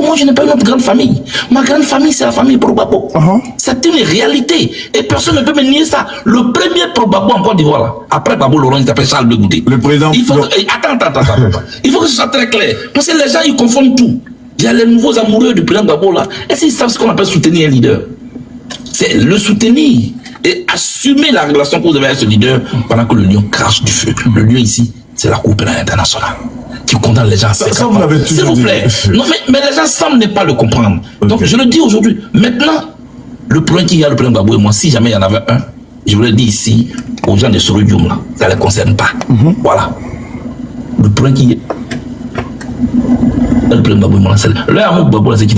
que moi, je n'ai pas une autre grande famille. Ma grande famille, c'est la famille Probabo. C'est une réalité. Et personne ne peut me nier ça. Le premier Probabo en Côte d'Ivoire, là, après Babo Laurent, il s'appelle Charles Blegoudé. Le président... Attends. Il faut que ce soit très clair. Parce que les gens, ils confondent tout. Il y a les nouveaux amoureux du président Babo, là. Est-ce qu'ils savent ce qu'on appelle soutenir un leader? C'est le soutenir et assumer la relation que vous avez avec ce leader pendant que le lion crache du feu. Le lion ici, c'est la Cour pénale internationale qui condamne les gens à 50 ans. S'il vous plaît. Non, mais les gens semblent ne pas le comprendre. Donc je le dis aujourd'hui. Maintenant, le problème qu'il y a, le problème Babou et moi, si jamais il y en avait un, je vous le dis ici aux gens de Sorodium, là, ça ne les concerne pas. Voilà. Le problème qu'il y a, le problème Babou et moi, c'est le amour Babou, là, c'est qui?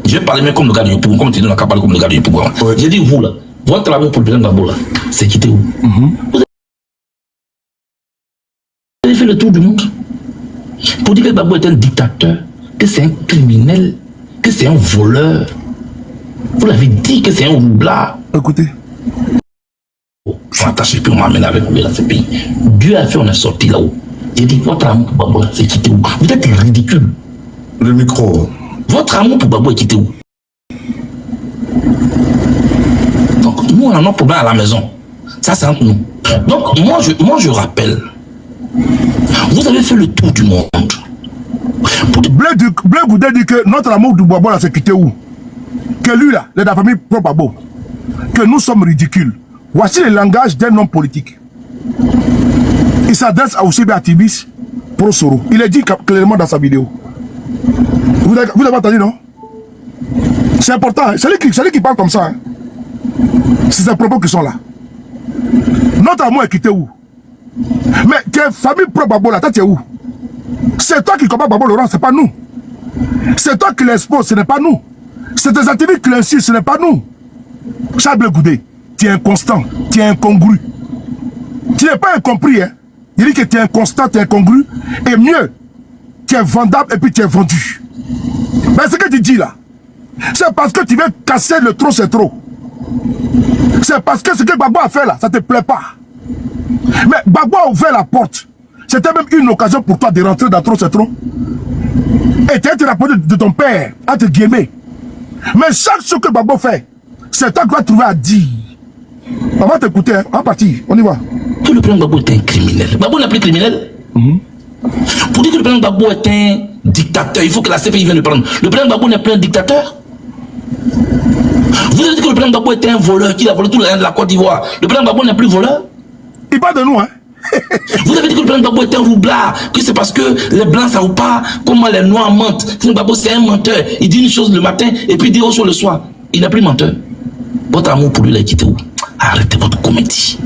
Je vais parler même comme le gars de Yopougon, comme tu dis, on n'a qu'à parler comme le gars de Yopougon. J'ai dit, vous là, votre amour pour le président Babou, là, c'est quitter où? Vous avez fait le tour du monde pour dire que Babou est un dictateur, que c'est un criminel, que c'est un voleur. Vous l'avez dit que c'est un roublard. Écoutez. Je suis attaché, puis on m'amène avec vous dans ce pays. Dieu a fait, on est sorti là-haut. J'ai dit, votre amour pour Babou, c'est quitter où? Vous êtes ridicule. Le micro. Votre amour pour Babou est quitté où? Donc, nous, on a nos problèmes à la maison. Ça, c'est entre nous. Donc, moi, je rappelle. Vous avez fait le tour du monde. Blé Goudé dit que notre amour du Babou, là, c'est quitté où? Que lui, là, de la famille pro Babou, que nous sommes ridicules. Voici le langage d'un homme politique. Il s'adresse à Oussebi Atibis pro Soro. Il est dit clairement dans sa vidéo. Vous avez entendu, non? C'est important. Hein? C'est lui qui parle comme ça. Hein? C'est ces propos qui sont là. Notre amour est quitté où? Mais tes familles pro Babou là, toi tu es où? C'est toi qui combats Babo Laurent, c'est pas nous. C'est toi qui l'expose, ce n'est pas nous. C'est tes activistes qui l'insultent, ce n'est pas nous. Charles Blé Goudé, tu es inconstant, tu es incongru. Tu n'es pas incompris, hein? Il dit que tu es inconstant, tu es incongru. Et mieux, tu es vendable et puis tu es vendu. Mais ce que tu dis là, c'est parce que tu veux casser le trop, c'est trop. C'est parce que ce que Gbagbo a fait là, ça ne te plaît pas. Mais Gbagbo a ouvert la porte. C'était même une occasion pour toi de rentrer dans trop, c'est trop. Et tu as été rapporté de ton père, entre guillemets. Mais chaque chose que Gbagbo fait, c'est toi qui vas trouver à dire. On va t'écouter, hein. On va partir, on y va. Que le président Gbagbo est un criminel. Gbagbo n'est plus criminel. Pour dire que le président Gbagbo est un dictateur, il faut que la CPI vienne le prendre. Le président Gbagbo n'est plus un dictateur. Vous avez dit que le président Gbagbo est un voleur, qui a volé tout le de la Côte d'Ivoire. Le président Gbagbo n'est plus voleur. Il parle de nous, hein. Vous avez dit que le président Gbagbo est un roublard, que c'est parce que les blancs savent pas comment les noirs mentent. Le président Gbagbo c'est un menteur. Il dit une chose le matin et puis il dit autre chose le soir. Il n'est plus menteur. Votre amour pour lui là, quitté où? Arrêtez votre comédie.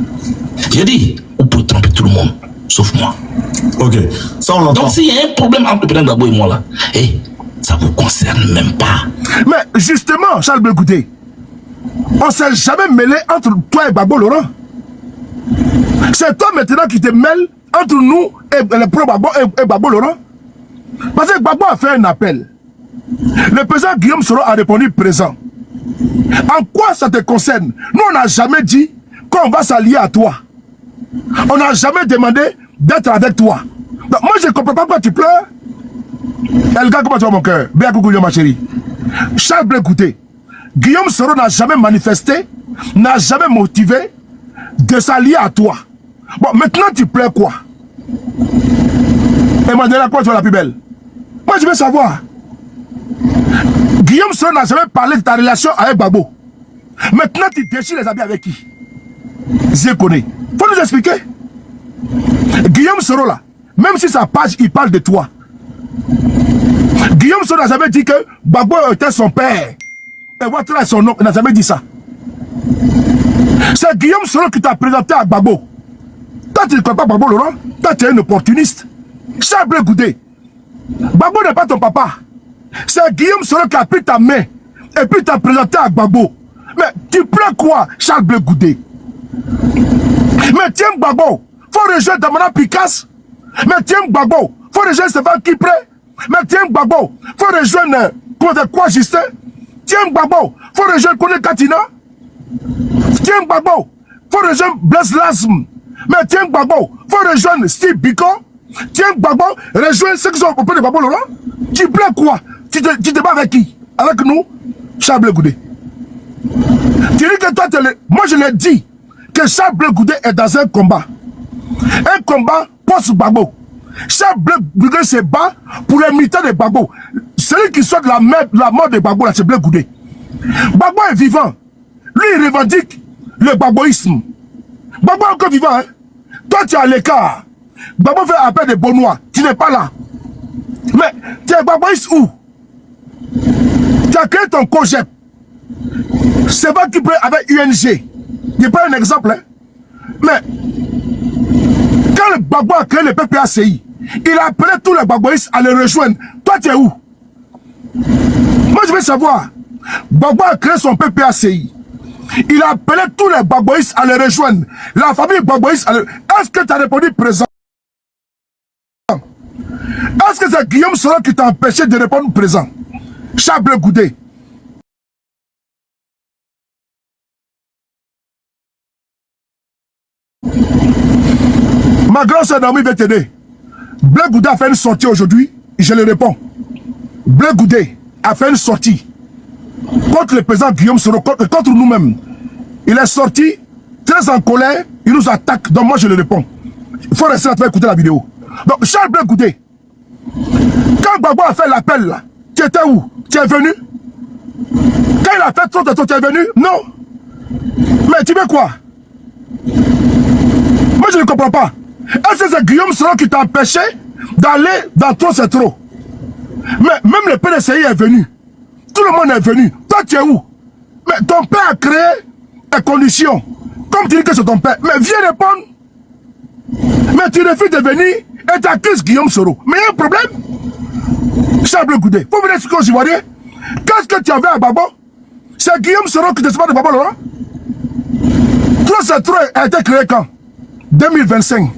J'ai dit, vous pouvez tromper tout le monde, sauf moi. Ok, ça on l'entend. Donc s'il y a un problème entre le président Gbagbo et moi là, ça vous concerne même pas. Mais justement, Charles Blé Goudé, on s'est jamais mêlé entre toi et Gbagbo Laurent. C'est toi maintenant qui te mêles entre nous et les pro-Gbagbo et Gbagbo Laurent. Parce que Gbagbo a fait un appel. Le président Guillaume Soro a répondu présent. En quoi ça te concerne? Nous, on n'a jamais dit qu'on va s'allier à toi. On n'a jamais demandé d'être avec toi. Donc, moi, je ne comprends pas pourquoi tu pleures. El gars, comment tu vas mon cœur? Bien coucou, ma chérie. Charles Blé Goudé, Guillaume Soro n'a jamais manifesté, n'a jamais motivé de s'allier à toi. Bon, maintenant tu pleures quoi? Et moi, quoi tu vois la plus belle? Moi, je veux savoir. Guillaume Soro n'a jamais parlé de ta relation avec Babo. Maintenant, tu déchires les habits avec qui? Je connais. Faut nous expliquer. Guillaume Soro là, même si sa page, il parle de toi. Guillaume Soro n'a jamais dit que Babo était son père. Et Ouattara est son nom. Il n'a jamais dit ça. C'est Guillaume Soro qui t'a présenté à Gbagbo. Toi, tu ne connais pas Gbagbo Laurent. Toi, tu es un opportuniste. Charles Blé Goudé, Gbagbo n'est pas ton papa. C'est Guillaume Soro qui a pris ta main et puis t'a présenté à Gbagbo. Mais tu prends quoi, Charles Blé Goudé? Mais tiens, Gbagbo, faut rejoindre Damana Picasse. Mais tiens, Gbagbo, faut rejoindre Stéphane Kipré. Mais tiens, Gbagbo, faut rejoindre quoi, Justin? Tiens, Gbagbo, faut rejoindre Kone Katina. Tiens, Gbagbo, faut rejoindre Blaise Lasm. Mais tiens, Gbagbo, faut rejoindre Steve Biko. Tiens, Gbagbo, rejoindre ceux qui sont auprès de Gbagbo Laurent. Tu plais quoi? tu te bats avec qui? Avec nous, Charles Blé Goudé. Tu dis que toi, moi je l'ai dit, que Charles Blé Goudé est dans un combat. Un combat post-Gbagbo. Charles Blé Goudé se bat pour les militants de Gbagbo. Celui qui sort de la mort de Gbagbo, là, c'est Blé Goudé. Gbagbo est vivant. Lui, il revendique le gbagboïsme. Gbagbo est encore vivant. Hein? Toi, tu es à l'écart. Gbagbo fait appel de Bonois. Tu n'es pas là. Mais tu es gbagboïste où? Tu as créé ton COGEP. C'est pas qui peut avec UNG. Je prends un exemple. Hein? Mais quand le Gbagbo a créé le PPACI, il a appelé tous les gbagboïstes à le rejoindre. Toi, tu es où? Moi, je veux savoir. Gbagbo a créé son PPACI. Il a appelé tous les gbagboïstes à le rejoindre. La famille gbagboïste à le... Est-ce que tu as répondu présent? Est-ce que c'est Guillaume Soro qui t'a empêché de répondre présent? Charles Blé Goudé. Ma grande soeur Naomi va t'aider. Blé Goudé a fait une sortie aujourd'hui. Je le réponds. Blé Goudé a fait une sortie contre le président Guillaume Soro, contre nous-mêmes. Il est sorti, très en colère, il nous attaque. Donc moi je le réponds. Il faut rester là pour écouter la vidéo. Donc Charles Blé Goudé, quand Gbagbo a fait l'appel là, tu étais où? Tu es venu? Quand il a fait trop de temps, tu es venu? Non. Mais tu veux quoi? Moi je ne comprends pas. Est-ce que c'est Guillaume Soro qui t'a empêché d'aller dans Trop c'est trop? Mais même le PDCI est venu. Tout le monde est venu. Toi tu es où? Mais ton père a créé des conditions. Comme tu dis que c'est ton père. Mais viens répondre. Mais tu refuses de venir et tu accuses Guillaume Soro. Mais il y a un problème. Charles Blé Goudé. Vous venez sur les Ivoiriens. Qu'est-ce que tu avais à Gbagbo? C'est Guillaume Soro qui te sépare de Gbagbo, là? Trop c'est trop a été créé quand? 2025.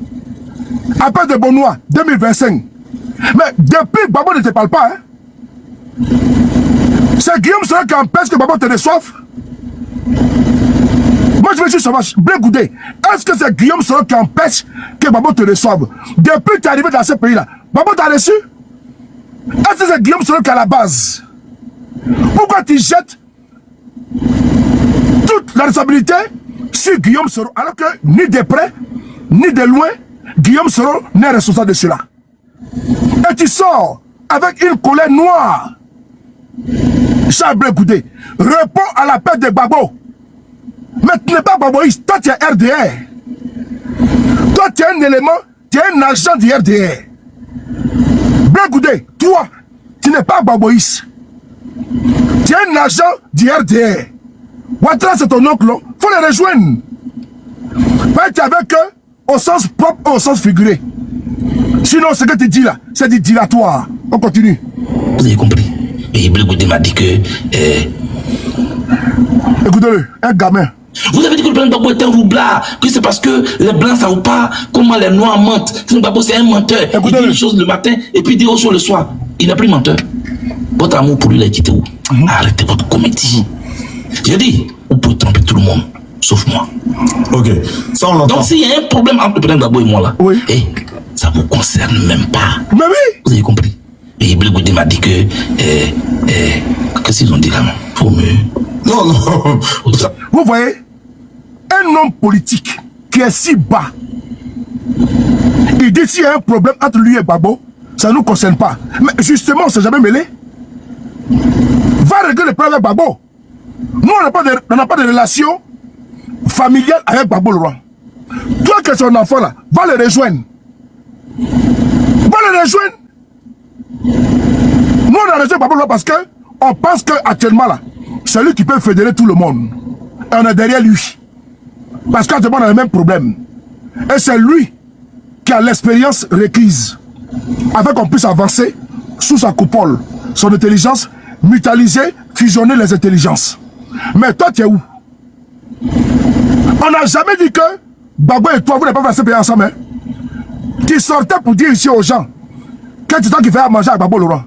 Appel de Bonois, 2025. Mais depuis, Gbagbo ne te parle pas. Hein? C'est Guillaume Soro qui empêche que Gbagbo te reçoive. Moi, je veux juste savoir, Blé Goudé, est-ce que c'est Guillaume Soro qui empêche que Gbagbo te reçoive? Depuis que tu es arrivé dans ce pays-là, Gbagbo t'a reçu? Est-ce que c'est Guillaume Soro qui est à la base? Pourquoi tu jettes toute la responsabilité sur Guillaume Soro, alors que ni de près, ni de loin, Guillaume Soro n'est responsable de cela? Et tu sors avec une colère noire. Charles Blé Goudé, réponds à l'appel de Gbagbo. Mais tu n'es pas gbagboïste, toi tu es RDR. Toi tu es un élément, tu es un agent du RDR. Blé Goudé, toi, tu n'es pas gbagboïste. Tu es un agent du RDR. Ouattara c'est ton oncle, faut le rejoindre. Mais tu es avec eux au sens propre, au sens figuré. Sinon ce que tu dis là, c'est du dilatoire. On continue. Vous avez compris? Et Blé Goudé m'a dit que... Écoutez-le, un gamin. Vous avez dit que le président Gbagbo est un roublard, que c'est parce que les blancs ça ou pas, comment les noirs mentent. Gbagbo c'est un menteur. Il dit une chose le matin et puis il dit autre chose le soir. Il n'est plus menteur. Votre amour pour lui il a quitté où? Arrêtez votre comédie. J'ai dit, vous pouvez tromper tout le monde, sauf moi. Ok, ça on l'entend. Donc s'il y a un problème entre le président Gbagbo et moi là, oui. Ça ne vous concerne même pas. Mais oui. Vous avez compris? Et Blé Goudé m'a dit que... qu'est-ce qu'ils ont dit là? Faut me... Non, non. Vous voyez, un homme politique qui est si bas, il dit s'il y a un problème entre lui et Gbagbo, ça ne nous concerne pas. Mais justement, on ne s'est jamais mêlé. Va régler le problème avec Gbagbo. Nous, on n'a pas de relation familiale avec Gbagbo le roi. Toi qui es son enfant là, va le rejoindre. Va le rejoindre. Nous, on a rejoint Gbagbo le roi parce qu'on pense qu'actuellement là, c'est lui qui peut fédérer tout le monde. Et on est derrière lui. Parce qu'actuellement, on a le même problème. Et c'est lui qui a l'expérience requise. Afin qu'on puisse avancer sous sa coupole. Son intelligence, mutualiser, fusionner les intelligences. Mais toi, tu es où? On n'a jamais dit que Gbagbo et toi, vous n'avez pas fait ce pays ensemble. Hein? Tu sortais pour dire ici aux gens que c'est toi qui fais à manger à Gbagbo le roi.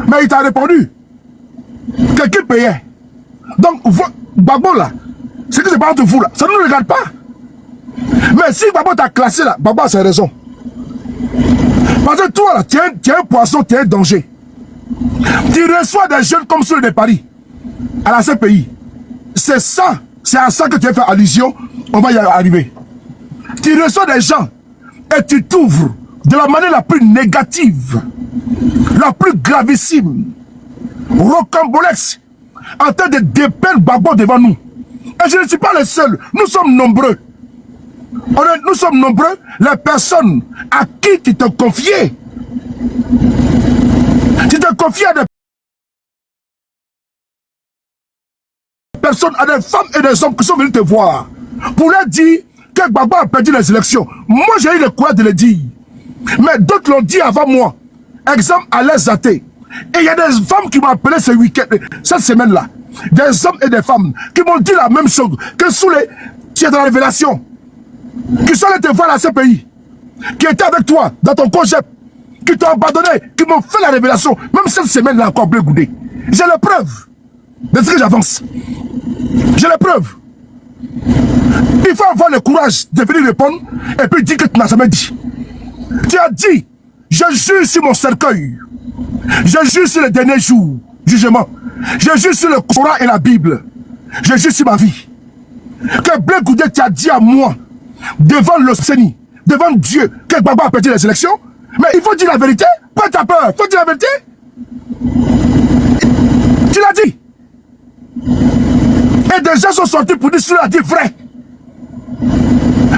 Mais il t'a répondu que qui payait. Donc, Gbagbo là, ce que c'est pas entre vous là, ça ne nous regarde pas. Mais si Gbagbo t'a classé là, Gbagbo a ses raisons. Parce que toi là, tu es un poisson, tu es un danger. Tu reçois des jeunes comme ceux de Paris, à la CPI. C'est ça, c'est à ça que tu as fait allusion. On va y arriver. Tu reçois des gens et tu t'ouvres de la manière la plus négative, la plus gravissime, rocambolesque, en train de dépeindre Gbagbo devant nous. Et je ne suis pas le seul. Nous sommes nombreux. Nous sommes nombreux, les personnes à qui tu te confiais. Tu te confies à des personnes, à des femmes et des hommes qui sont venus te voir pour leur dire que Gbagbo a perdu les élections. Moi, j'ai eu le courage de le dire. Mais d'autres l'ont dit avant moi. Exemple, Alain Zaté. Et il y a des femmes qui m'ont appelé ce week-end, cette semaine-là. Des hommes et des femmes qui m'ont dit la même chose. Que sous les... Tu es dans la révélation. Qui sont allés te voir à la CPI. Qui étaient avec toi dans ton congé. Qui t'ont abandonné. Qui m'ont fait la révélation. Même cette semaine-là encore, Blé Goudé. J'ai la preuve de ce que j'avance. J'ai la preuve. Il faut avoir le courage de venir répondre et puis dire que tu n'as jamais dit. Tu as dit, je jure sur mon cercueil. Je jure sur le dernier jour, jugement. Je jure sur le Coran et la Bible. Je jure sur ma vie. Que Blé Goudé t'a dit à moi, devant le Seigneur, devant Dieu, que Gbagbo a perdu les élections. Mais il faut dire la vérité. Pas ta peur. Il faut dire la vérité. Tu l'as dit. Et des gens sont sortis pour dire que tu l'as dit vrai.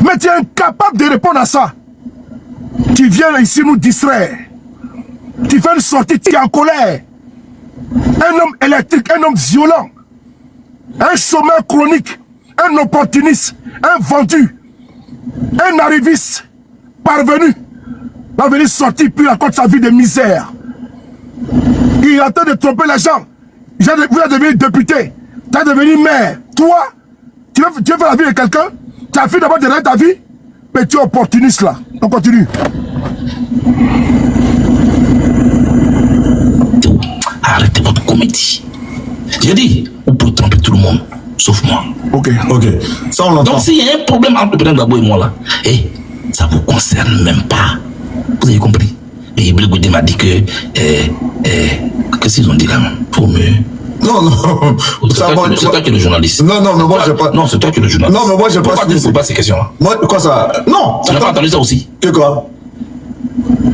Mais tu es incapable de répondre à ça. Tu viens ici nous distraire. Tu fais une sortie, tu es en colère. Un homme électrique, un homme violent. Un chômeur chronique. Un opportuniste. Un vendu. Un arriviste. Parvenu. Va venir sortir puis raconte sa vie de misère. Il est en train de tromper les gens. Vous êtes devenu député. Tu es devenu maire. Toi, tu veux faire la vie de quelqu'un. Tu as fait d'abord de rendre ta vie. Mais tu es opportuniste là. On continue. Arrêtez votre comédie. J'ai dit, on peut tromper tout le monde, sauf moi. Ok. Ça, on l'entend. Donc, s'il y a un problème entre le président Gbagbo et moi là, ça ne vous concerne même pas. Vous avez compris? Et Blé Goudé m'a dit que. Qu'est-ce qu'ils ont dit là? Pour me. Non. C'est toi qui es le journaliste. Non, mais moi, j'ai pas. Non, c'est toi qui es le journaliste. Non, mais moi, j'ai pas. Pourquoi tu ne poses pas ces questions-là? Moi, quoi ça? Non. Tu n'as pas entendu ça aussi? Que quoi?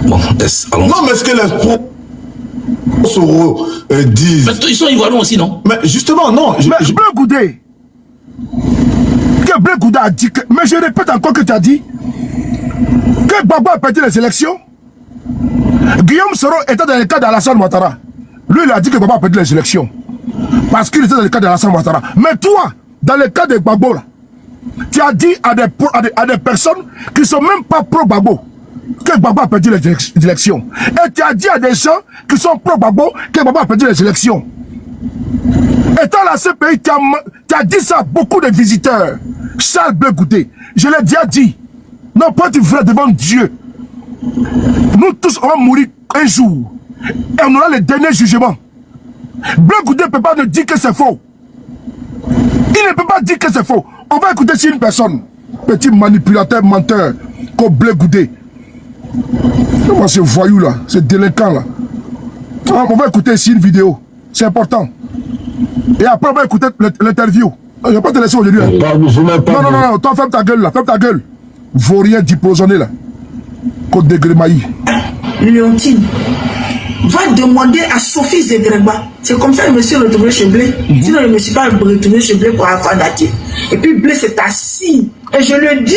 Bon, allons. Non, mais est-ce que les Soro disent. Mais ils sont ivoiriens aussi, non? Mais justement, non. Mais Blé Goudé. Que Blé Goudé a dit que. Mais je répète encore que tu as dit. Que Gbagbo a perdu les élections. Guillaume Soro était dans le cas d'Alassane Ouattara. Lui, il a dit que Gbagbo a perdu les élections. Parce qu'il était dans le cas d'Alassane Ouattara. Mais toi, dans le cas de Gbagbo, là, tu as dit à des personnes qui ne sont même pas pro-Gbagbo que Gbagbo a perdu les élections. Et tu as dit à des gens qui sont pro-Gbagbo que Gbagbo a perdu les élections. Étant la CPI, tu as dit ça à beaucoup de visiteurs. Charles Blé Goudé, je l'ai déjà dit. Non, pas du vrai devant Dieu. Nous tous, on va mourir un jour. Et on aura le dernier jugement. Blé Goudé ne peut pas nous dire que c'est faux. Il ne peut pas dire que c'est faux. On va écouter si une personne, petit manipulateur, menteur, comme Blé Goudé. Moi, ce voyou là, ce délinquant là. On va écouter ici une vidéo. C'est important. Et après, on va écouter l'interview. Je ne vais pas te laisser aujourd'hui. Non, toi, ferme ta gueule là, ferme ta gueule. Vaurien diplosonné là. Côte de Grémailly. Léontine va demander à Sophie Zegregba. C'est comme ça que je me suis retrouvé chez Blé. Sinon, je ne me suis pas retrouvé chez Blé pour avoir daté. Et puis Blé s'est assis. Et je le dis,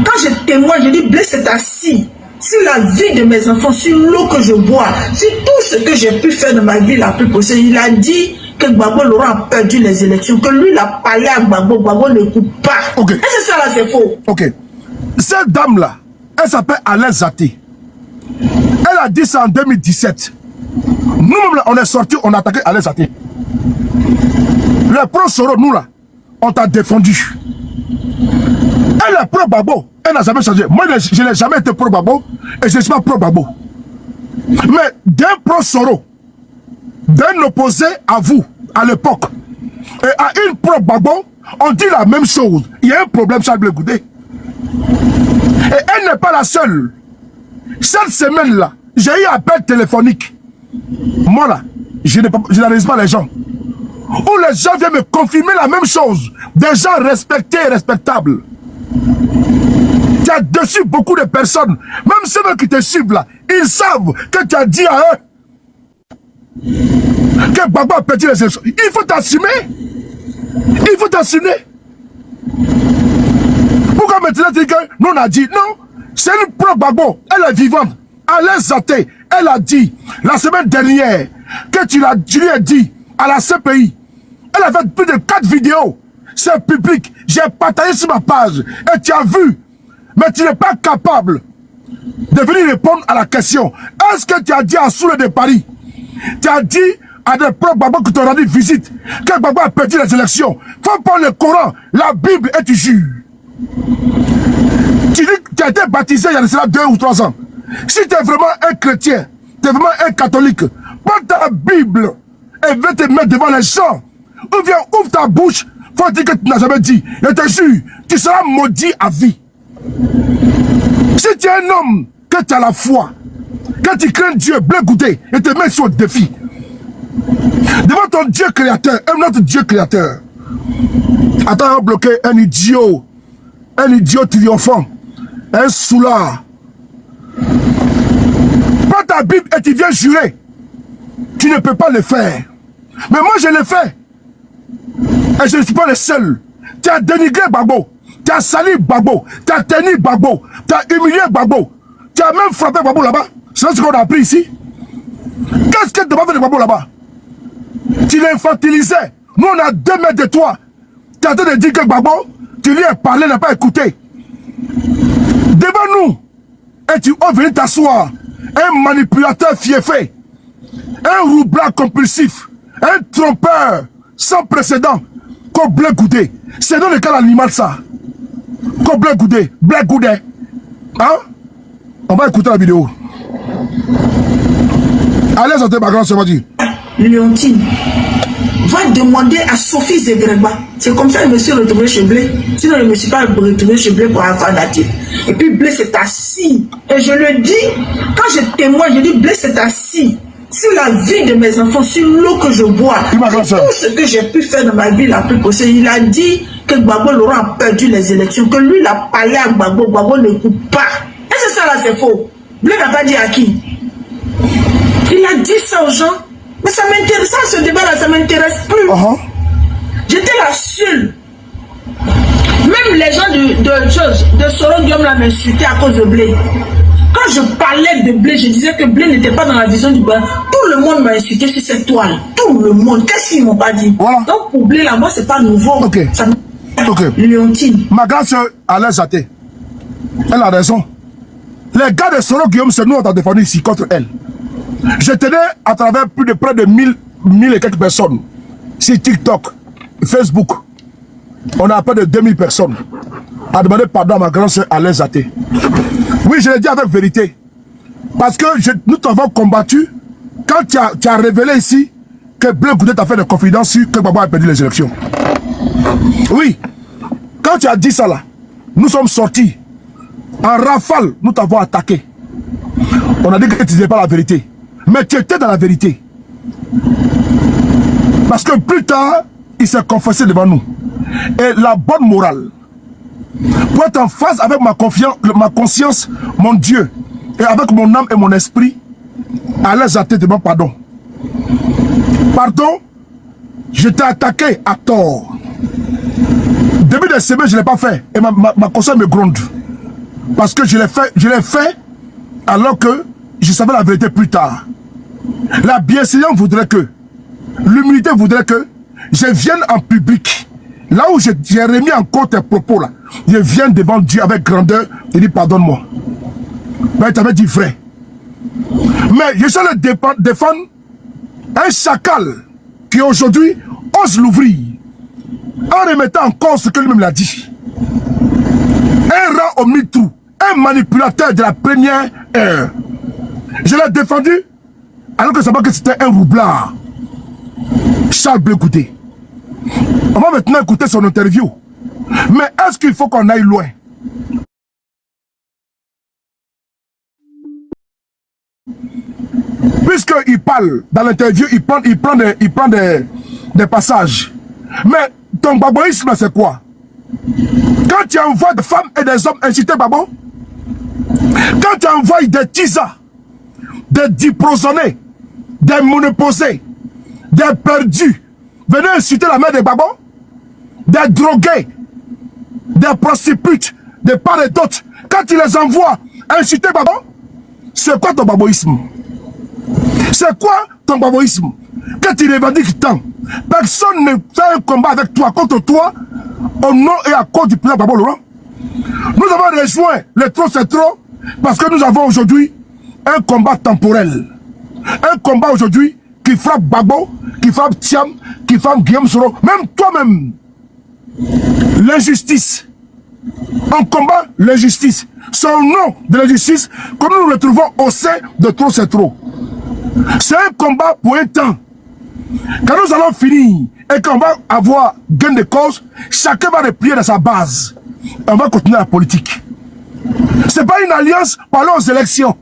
quand je témoigne, je dis Blé s'est assis. Sur la vie de mes enfants, sur l'eau que je bois, sur tout ce que j'ai pu faire de ma vie la plus possible. Il a dit que Gbagbo Laurent a perdu les élections, que lui, il a parlé à Gbagbo, Gbagbo ne coupe pas. Ok. Et c'est ça là, c'est faux. Ok. Cette dame-là, elle s'appelle Alain Zaté. Elle a dit ça en 2017. Nous-mêmes, là, on est sortis, on a attaqué Alain Zaté. Les pro-Soro, nous là, on t'a défendu. Elle est pro-Gbagbo. Elle n'a jamais changé. Moi, je n'ai jamais été pro-Gbagbo et je ne suis pas pro-Gbagbo. Mais d'un pro-Soro, d'un opposé à vous, à l'époque, et à une pro-Gbagbo, on dit la même chose. Il y a un problème, Charles Blé Goudé. Et elle n'est pas la seule. Cette semaine-là, j'ai eu un appel téléphonique. Moi là, je n'analyse pas les gens. Où les gens viennent me confirmer la même chose. Des gens respectés et respectables. Tu as déçu beaucoup de personnes. Même ceux qui te suivent là, ils savent que tu as dit à eux que Gbagbo a perdu les élections. Il faut t'assumer. Il faut t'assumer. Pourquoi maintenant tu dis que nous on a dit non? C'est une pro Gbagbo. Elle est vivante. Alain Zaté, elle a dit la semaine dernière que tu lui as dit à la CPI. Elle a fait plus de 4 vidéos. C'est public. J'ai partagé sur ma page. Et tu as vu. Mais tu n'es pas capable de venir répondre à la question. Est-ce que tu as dit à Soule de Paris? Tu as dit à des propres Gbagbo qui t'ont rendu visite que Gbagbo a perdu les élections. Faut prendre le Coran, la Bible et tu jures. Tu dis que tu as été baptisé il y a cela 2 ou 3 ans. Si tu es vraiment un chrétien, tu es vraiment un catholique, prends ta Bible et va te mettre devant les gens. Ou bien ouvre ta bouche, faut dire que tu n'as jamais dit. Je te jure, tu seras maudit à vie. Si tu es un homme, que tu as la foi, que tu crains Dieu, Blé Goudé, et te mets sur le défi. Devant ton Dieu créateur, un autre Dieu créateur. Attends, on va bloquer un idiot triomphant, un soulard. Prends ta Bible et tu viens jurer. Tu ne peux pas le faire. Mais moi je le fais. Et je ne suis pas le seul. Tu as dénigré Gbagbo. Tu as sali Gbagbo. Tu as tenu Gbagbo. Tu as humilié Gbagbo. Tu as même frappé Gbagbo là-bas. C'est ce qu'on a appris ici. Qu'est-ce que tu as fait de Gbagbo là-bas? Tu l'infantilisais. Nous on a 2 mètres de toi. Tu as en train de dire que Gbagbo, tu lui as parlé, n'a pas écouté. Devant nous. Et tu vas venir t'asseoir. Un manipulateur fiefé. Un roublard compulsif. Un trompeur sans précédent. Comme Blé Goudé. C'est dans le cas l'animal ça. Comme Blé Goudé. Blé Goudé. Hein? On va écouter la vidéo. Allez, sortez ma grande, ça va dire. Léontine va demander à Sophie Zegregba. C'est comme ça que je me suis retrouvé chez Blé. Sinon, je ne me suis pas retrouvé chez Blé pour avoir daté. Et puis Blé s'est assis. Et je le dis, quand je témoigne, je dis Blé s'est assis sur la vie de mes enfants, sur l'eau que je bois. Tout ce que j'ai pu faire dans ma vie la plus possible. Il a dit que Gbagbo Laurent a perdu les élections, que lui, il a parlé à Gbagbo, Gbagbo ne coupe pas. Et c'est ça là, c'est faux. Blé n'a pas dit à qui? Il a dit ça aux gens. Mais ça m'intéresse, ça, ce débat-là, ça ne m'intéresse plus. J'étais la seule. Même les gens de Soro Guillaume là m'insultaient à cause de Blé. Quand je parlais de Blé, je disais que Blé n'était pas dans la vision du bas. Tout le monde m'a insulté sur cette toile. Tout le monde. Qu'est-ce qu'ils m'ont pas dit? Voilà. Donc pour Blé là, moi, c'est pas nouveau. Ok. Ça Léontine. Ma grande soeur Alain Zaté, elle a raison. Les gars de Soro Guillaume, c'est nous on t'a défendu ici contre elle. Je tenais à travers près de 1000 et quelques personnes sur TikTok, Facebook. On a près de 2000 personnes à demander pardon à ma grande soeur Alain Zaté. Oui, je l'ai dit avec vérité. Parce que nous t'avons combattu quand tu as révélé ici que Blé Goudé t'a fait des confidences sur que Gbagbo a perdu les élections. Oui, quand tu as dit ça là, nous sommes sortis. En rafale, nous t'avons attaqué. On a dit que tu ne disais pas la vérité. Mais tu étais dans la vérité. Parce que plus tard, il s'est confessé devant nous. Et la bonne morale, pour être en phase avec ma conscience, mon Dieu, et avec mon âme et mon esprit, Alain Zaté demande pardon. Pardon, je t'ai attaqué à tort. Début de semaine, je ne l'ai pas fait. Et ma conscience me gronde. Parce que je l'ai fait alors que je savais la vérité plus tard. La bienséance voudrait que, l'humilité voudrait que je vienne en public. Là où j'ai remis en compte tes propos là, je viens devant Dieu avec grandeur et dis pardonne-moi. Mais tu avais dit vrai. Mais je suis allé défendre un chacal qui aujourd'hui ose l'ouvrir en remettant en cause ce que lui-même l'a dit. Un rat au mitrou, un manipulateur de la première heure. Je l'ai défendu alors que ça va que c'était un roublard. Charles Blé Goudé. On va maintenant écouter son interview. Mais est-ce qu'il faut qu'on aille loin? Puisqu'il parle dans l'interview, il prend des passages. Mais ton baboïsme, c'est quoi? Quand tu envoies des femmes et des hommes inciter Babo, quand tu envoies des tisas, des diprosonnés, des monoposés, des perdus, venez inciter la mère de Babo, des drogués, des prostituées, des parts et d'autres, quand tu les envoies inciter Babo, c'est quoi ton baboïsme? C'est quoi ton baboïsme? Quand tu revendiques tant, personne ne fait un combat avec toi, contre toi, au nom et à cause du président Gbagbo Laurent. Nous avons rejoint le trop c'est trop, parce que nous avons aujourd'hui un combat temporel. Un combat aujourd'hui qui frappe Gbagbo, qui frappe Thiam, qui frappe Guillaume Soro, même toi-même. L'injustice. On combat l'injustice. C'est au nom de l'injustice que nous nous retrouvons au sein de trop c'est trop. C'est un combat pour un temps. Quand nous allons finir et qu'on va avoir gain de cause, chacun va replier dans sa base. On va continuer la politique. Ce n'est pas une alliance pour aller aux élections.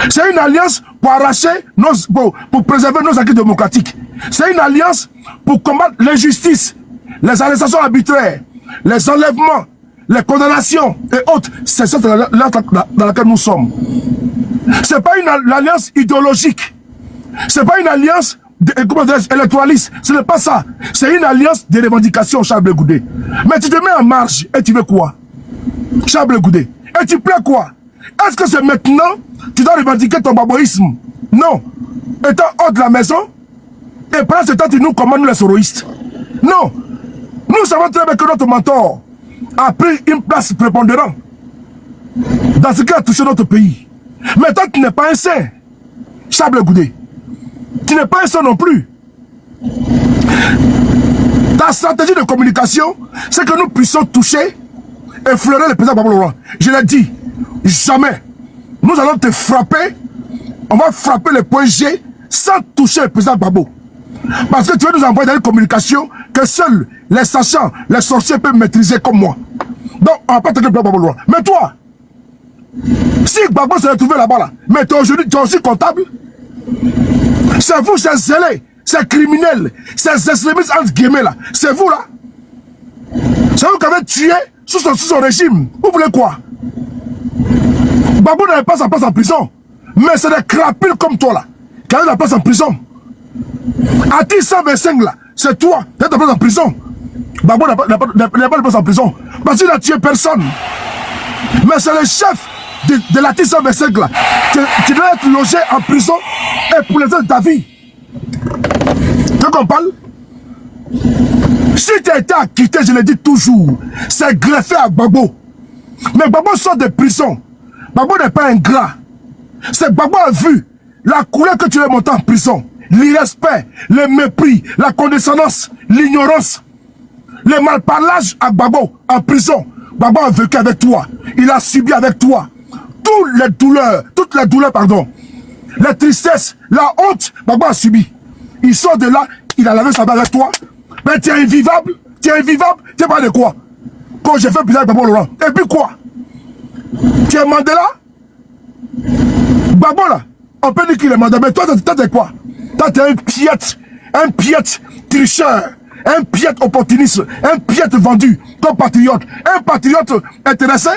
C'est une alliance pour arracher, pour préserver nos acquis démocratiques. C'est une alliance pour combattre l'injustice, les arrestations arbitraires, les enlèvements, les condamnations et autres. C'est ça dans laquelle nous sommes. Ce n'est pas une alliance idéologique. Ce n'est pas une alliance électoraliste. Ce n'est pas ça. C'est une alliance de revendication, Charles Goudé. Mais tu te mets en marche et tu veux quoi? Charles Goudé. Et tu plais quoi? Est-ce que c'est maintenant tu dois revendiquer ton baboïsme? Non. Étant hors de la maison, et pendant ce temps, tu nous commandes les soroïstes. Non. Nous savons très bien que notre mentor a pris une place prépondérante dans ce qui a touché notre pays. Mais toi, tu n'es pas un saint, Charles Goudé. Tu n'es pas un saint non plus. Ta stratégie de communication, c'est que nous puissions toucher, effleurer le président Gbagbo Laurent. Je l'ai dit, jamais. Nous allons te frapper, on va frapper les points G sans toucher le président Gbagbo. Parce que tu veux nous envoyer dans une communication que seuls les sachants, les sorciers peuvent maîtriser comme moi. Donc, on va pas te dire Gbagbo Laurent. Mais toi, si Gbagbo s'est retrouvé là-bas, là, mais toi aujourd'hui, tu es aussi comptable. C'est vous, ces zélés, ces criminels, ces extrémistes entre guillemets là. C'est vous là. C'est vous qui avez tué sous son régime. Vous voulez quoi? Gbagbo n'avait pas sa place en prison. Mais c'est des crapules comme toi là qui avaient la place en prison. Ati 125 là, c'est toi qui as ta place en prison. Gbagbo n'a pas de place en prison. Parce qu'il n'a tué personne. Mais c'est le chef de la T125 là. Tu dois être logé en prison et pour les autres de ta vie. Tu qu'on parle? Si tu as été acquitté, je le dis toujours, c'est greffé à Gbagbo. Mais Gbagbo sort de prison. Gbagbo n'est pas ingrat. C'est Gbagbo a vu la couleur que tu es monté en prison. L'irrespect, le mépris, la condescendance, l'ignorance, le malparlage à Gbagbo en prison. Gbagbo a vécu avec toi. Il a subi avec toi toutes les douleurs, pardon. La tristesse, la honte, Gbagbo a subi. Il sort de là, il a lavé sa main avec toi. Mais tu es invivable, tu es pas de quoi? Quand j'ai fait plusieurs Gbagbo Laurent. Et puis quoi? Tu es Mandela? Gbagbo là, on peut dire qu'il est Mandela, mais toi t'es quoi? Toi t'es un piètre tricheur, un piètre opportuniste, un piètre vendu, ton patriote, un patriote intéressé,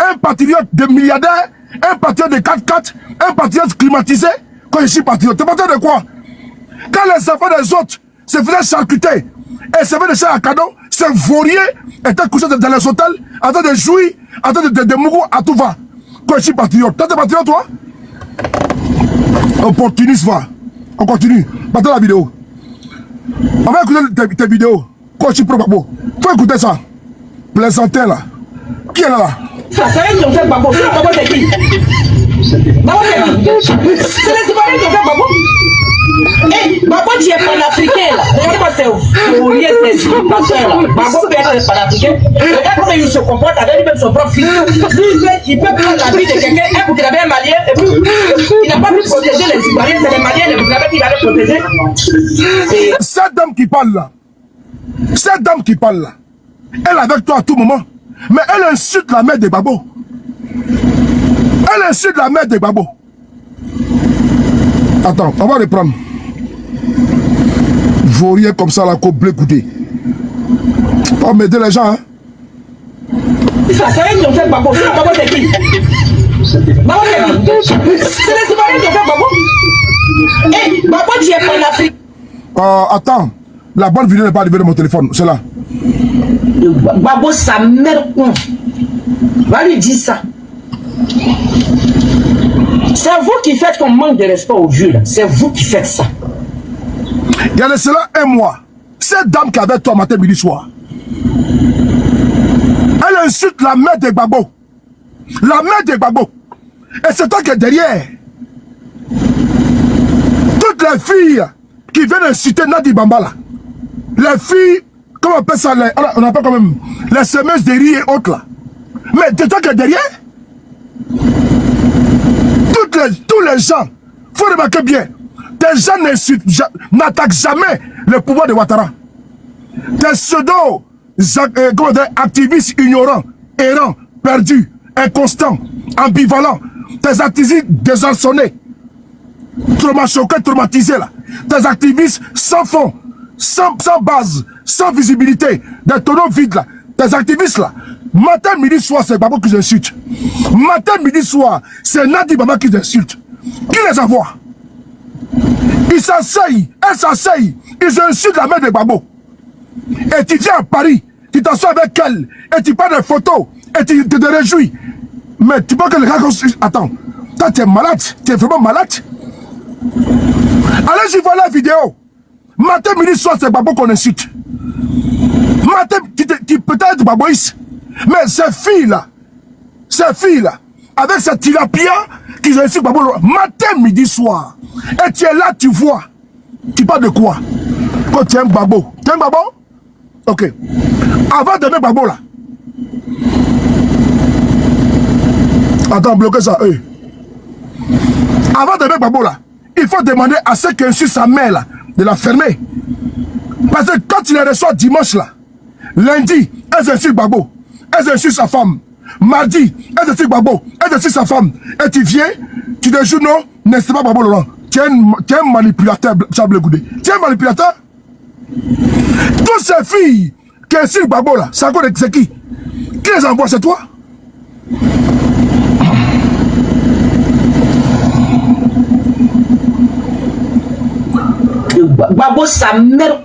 un patriote de milliardaire, un patriote de 4x4, un patriote climatisé. Quand je suis patriote, t'es patriote de quoi? Quand les enfants des autres se faisaient charcuter et se faisaient des chars à cadeau, ces vauriers étaient couchés dans les hôtels, en train de jouir, en train de mourir à tout va. Quand je suis patriote, toi t'es patriote toi? Opportuniste va. On continue. Maintenant la vidéo. On va écouter tes vidéos. Quand je suis pro Gbagbo. Faut écouter ça. Plaisantin là. Qui est là? Ça c'est qui ont fait Gbagbo. Gbagbo c'est qui? Gbagbo c'est qui? C'est les Ivoiriens qui ont fait Gbagbo. Eh, Gbagbo tu es panafricain là. Regardez-moi c'est au lieu c'est passeur là. Gbagbo peut être panafricain. Regarde comment il se comporte avec lui-même son propre fils. Lui, il peut prendre la vie de quelqu'un, un Burkinabé, un Malien, et puis il n'a pas pu protéger les Ivoiriens, c'est les Maliens, les Burkinabés qu'il avait protégés. Cette dame qui parle là, elle est avec toi à tout moment, mais elle insulte la mère de Gbagbo. Elle insulte la mère de Gbagbo. Attends, on va reprendre. Vaurien comme ça, la coupe blé goûté. Pas m'aider les gens, hein. Ça, c'est eux qui ont fait Babo. C'est Babo, c'est qui? Babo, c'est qui? C'est les Ivoiriens qui ont fait Babo. Eh, Babo dit en Afrique. Attends, la bonne vidéo n'est pas arrivée de mon téléphone, c'est là. Babo, sa mère, va lui dire ça. C'est vous qui faites qu'on manque de respect aux vieux, là. C'est vous qui faites ça. Il y a de cela un mois. Cette dame qui avait toi matin, midi, soir. Elle insulte la mère de Gbagbo. La mère de Gbagbo. Et c'est toi qui es derrière. Toutes les filles qui viennent insulter Nadi Bambala. Les filles, comment on appelle ça, on appelle quand même les semeuses de riz et autres là. Mais c'est toi qui es derrière. Tous les gens, il faut remarquer bien, des gens n'attaquent jamais le pouvoir de Ouattara. Des pseudo activistes ignorants, errants, perdus, inconstants, ambivalents, des activistes désarçonnés, choqués, traumatisés là, des activistes sans fond, sans base, sans visibilité, des tonneaux vides là, des activistes là. Matin, midi, soir, c'est Babo qui insulte. Matin, midi, soir, c'est Nadi Baba qui insulte. Qui les envoie? Ils s'asseyent, elles s'asseyent, ils insultent la mère de Babo. Et tu viens à Paris, tu t'assois avec elle, et tu prends des photos, et tu te réjouis. Mais tu penses que les gars... Attends, toi tu es malade, tu es vraiment malade. Allez-y voir la vidéo. Matin, midi, soir, c'est Babo qu'on insulte. Matin, tu peux être baboïste. Mais ces filles-là, avec cette tilapia qui insulte Babo, matin, midi, soir. Et tu es là, tu vois. Tu parles de quoi? Quand tu aimes Babo. Tu aimes Babo? Ok. Avant d'aimer Babo, là. Attends, bloquez ça, eux. Avant d'aimer Babo, là, il faut demander à ceux qui insultent sa mère, là, de la fermer. Parce que quand tu les reçois dimanche, là, lundi, elles insultent Babo. Elles insultent sa femme. Mardi, elles insultent Babo. Elles insultent sa femme. Et tu viens, tu te joues, non, n'est-ce pas Babo Laurent? Tu es un manipulateur, Chablé Goudé. Tu es un manipulateur? Toutes ces filles qui insultent Babo, là, c'est qui? Qui les envoie? C'est toi? Babo, sa mère,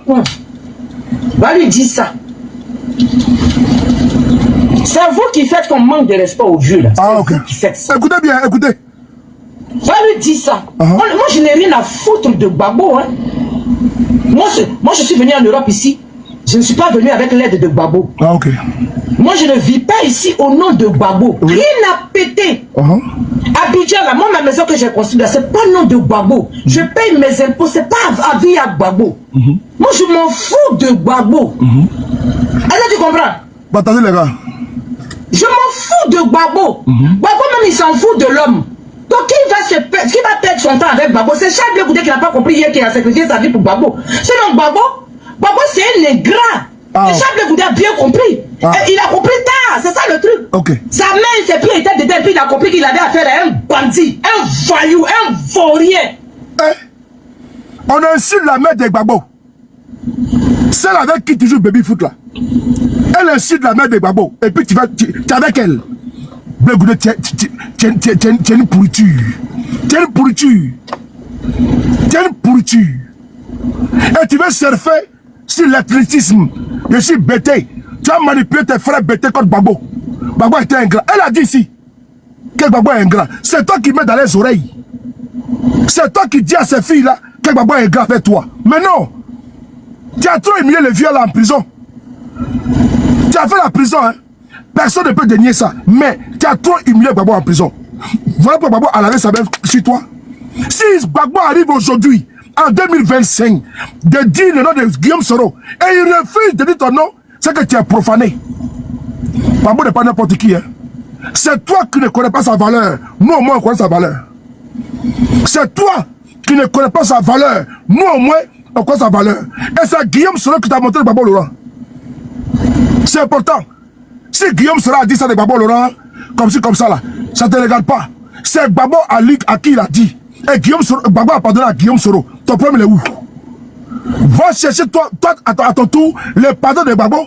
va lui dire ça. C'est vous qui faites qu'on manque de respect aux vieux, là. Ah, ok. Vous qui faites ça. Écoutez bien, écoutez. Va lui dire ça. Moi, je n'ai rien à foutre de Babo, hein. Moi, je suis venu en Europe ici. Je ne suis pas venu avec l'aide de Babo. Ah, ok. Moi, je ne vis pas ici au nom de Babo. Oui. Rien n'a pété. Abidjan, là, moi, ma maison que j'ai construite, c'est pas le nom de Babo. Je paye mes impôts, c'est pas à vie à Babo. Moi, je m'en fous de Babo. Est-ce que tu comprends? Bah, attendez, les gars. Je m'en fous de Babo. Babo, même, il s'en fout de l'homme. Donc, qui va perdre son temps avec Babo? C'est Chablé Goudé qui n'a pas compris hier, qui a sacrifié sa vie pour Babo. Sinon, Babo, c'est un ingrat. Et Chablé Goudé a bien compris. Et il a compris tard, c'est ça le truc. Okay. Sa main, ses pieds étaient dedans, puis il a compris qu'il avait affaire à un bandit, un voyou, un vaurien. On insulte la mère de Gbagbo. Celle avec qui tu joues baby foot là. Elle insulte la mère de Gbagbo. Et puis tu es avec elle. Blegoudé, tu es une pourriture. Tu es une pourriture. Tu es une pourriture. Et tu veux surfer sur l'athlétisme. Je suis bêté. Tu as manipulé tes frères bêtés contre Gbagbo. Gbagbo était ingrat. Elle a dit ici que Gbagbo est ingrat. C'est toi qui mets dans les oreilles. C'est toi qui dis à ces filles là que Gbagbo est ingrat avec toi. Mais non. Tu as trop humilié le vieux là en prison. Tu as fait la prison, hein. Personne ne peut dénier ça. Mais tu as trop humilié Gbagbo en prison. Voilà pourquoi Gbagbo a lavé sa main sur toi. Si Gbagbo arrive aujourd'hui, en 2025, de dire le nom de Guillaume Soro, et il refuse de dire ton nom, c'est que tu es profané. Gbagbo n'est pas n'importe qui, hein. C'est toi qui ne connais pas sa valeur. Nous au moins on connaît sa valeur. C'est toi qui ne connais pas sa valeur. Nous au moins on connaît sa valeur. Et c'est Guillaume Soro qui t'a montré Gbagbo Laurent. C'est important. Si Guillaume Soro a dit ça de Gbagbo Laurent, comme ci, comme ça là, ça ne te regarde pas. C'est Gbagbo à qui il a dit. Et Guillaume Soro, Gbagbo a pardonné à Guillaume Soro. Ton problème est où? Va chercher toi à ton tour le pardon de Gbagbo.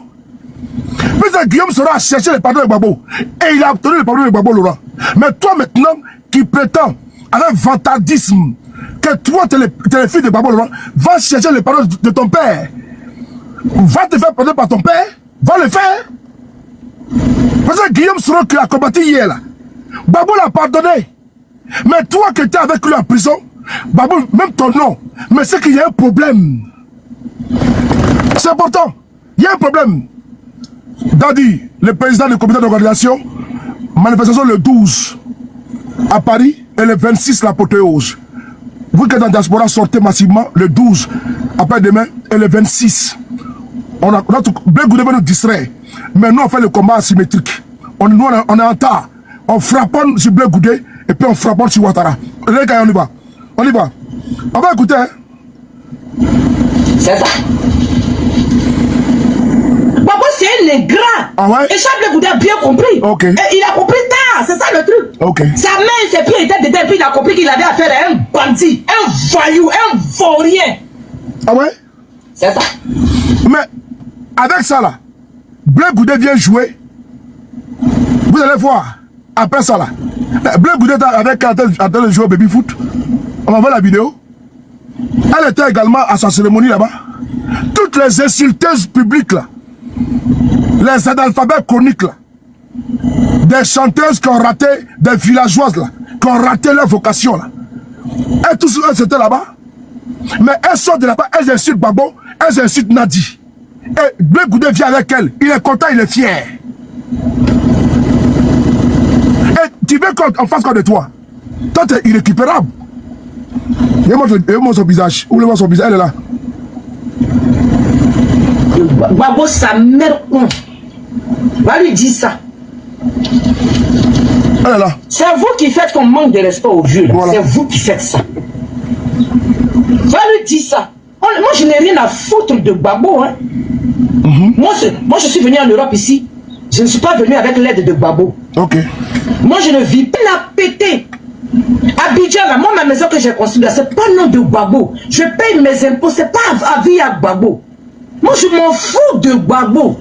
Mais Guillaume Soro a cherché le pardon de Gbagbo. Et il a obtenu le pardon de Gbagbo, Laurent. Mais toi maintenant, qui prétends, avec vantardisme, que toi, tu es le fils de Gbagbo, Laurent, va chercher le pardon de ton père. Va te faire pardonner par ton père. Va le faire. Parce que Guillaume Soro qui a combattu hier, là, Gbagbo l'a pardonné. Mais toi qui étais avec lui en prison, Gbagbo, même ton nom, mais c'est qu'il y a un problème. C'est important. Il y a un problème. Dadi, le président du comité d'organisation, manifestation le 12 à Paris et le 26 l'apothéose. Vous qui êtes en diaspora, sortez massivement le 12 après-demain et le 26. Notre Blé Goudé va nous distraire. Mais nous, on fait le combat asymétrique. Nous, on est en tas. On frappe sur Blé Goudé et puis on frappe sur Ouattara. Les gars, on y va. On y va. On va écouter. Hein? C'est ça. Gbagbo, c'est un ingrat. Ah ouais? Et Charles Blé Goudé a bien compris. Ok. Et il a compris tard. C'est ça le truc. Ok. Sa main, ses pieds étaient dedans. Et puis il a compris qu'il avait affaire à un bandit, un voyou, un vaurien. Ah ouais? C'est ça. Mais avec ça là, Blé Goudé vient jouer. Vous allez voir. Après ça là, Blé Goudé avec en train de jouer au baby foot. On va voir la vidéo. Elle était également à sa cérémonie là-bas. Toutes les insulteuses publiques là, les analphabètes chroniques là, des chanteuses qui ont raté, des villageoises là, qui ont raté leur vocation là. Et tous elles étaient là-bas. Mais elles sortent de là-bas, elles insultent Gbagbo, elles insultent Nadi. Et Blé Goudé vient avec elle. Il est content, il est fier. Et tu veux qu'on fasse quoi de toi? Toi, tu es irrécupérable. Il montre son visage. Où le voit son visage? Elle est là. Gbagbo, sa mère, va lui dire ça. Elle est là. C'est vous qui faites qu'on manque de respect aux vieux. Voilà. C'est vous qui faites ça. Va lui dire ça. Moi, je n'ai rien à foutre de Gbagbo. Hein. Moi, je suis venu en Europe ici. Je ne suis pas venu avec l'aide de Gbagbo. Ok. Moi, je ne vis pas la pété. Abidjan, là, moi, ma maison que j'ai construite, c'est pas le nom de Gbagbo. Je paye mes impôts, c'est pas à vie à Gbagbo. Moi, je m'en fous de Gbagbo.